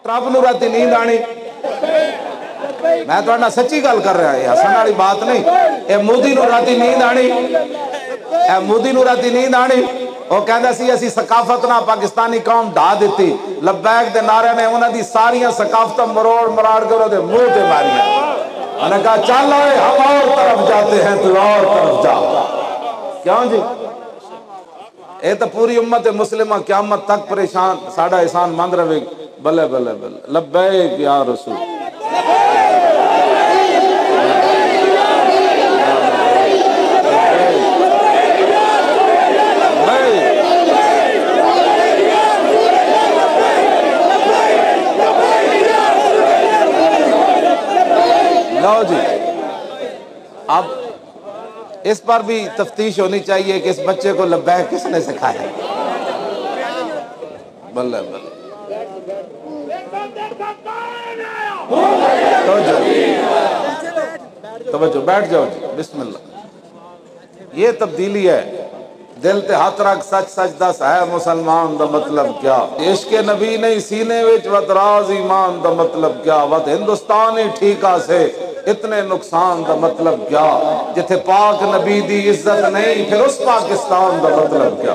Trump नूं राती नींद आनी। मैं तुहाडे नाल सच्ची गल कर रहा, है हसन वाली बात नहीं। ये मोदी नूं राती नींद आनी, मोदी नूं राती नींद आनी। वो कहता सी असी सकाफत ना पाकिस्तानी कौम ढा दी। लब्बैक दे नारे ने उन्हां दी सारियां सकाफत मरोड़ मराड़ के उहदे मुंह ते मारियां। उन्हें कहा चल हम और तरफ जाते हैं, तू और तरफ जा। क्यों जी? ये तो पूरी उम्मत मुस्लिमा क़यामत तक परेशान, साडा एहसान मंद रहे। बल्ले बल्ले बल्ले, लब्बैक या रसूल। लो जी, अब इस पर भी तफ्तीश होनी चाहिए कि इस बच्चे को लब्बैक किसने सिखाया। बल्ले बल्ले, तो बैठ जाओ जी, बिस्मिल्लाह। ये तब्दीली है। दिल ते हाथ रख, सच सच दस है मुसलमान दा मतलब क्या। इश्क नबी नहीं सीने विच वत राज ईमान दा मतलब क्या। वत हिंदुस्तान ही ठीका से इतने नुकसान दा मतलब क्या। जिथे पाक नबी दी इज्जत नहीं फिर उस पाकिस्तान दा मतलब क्या।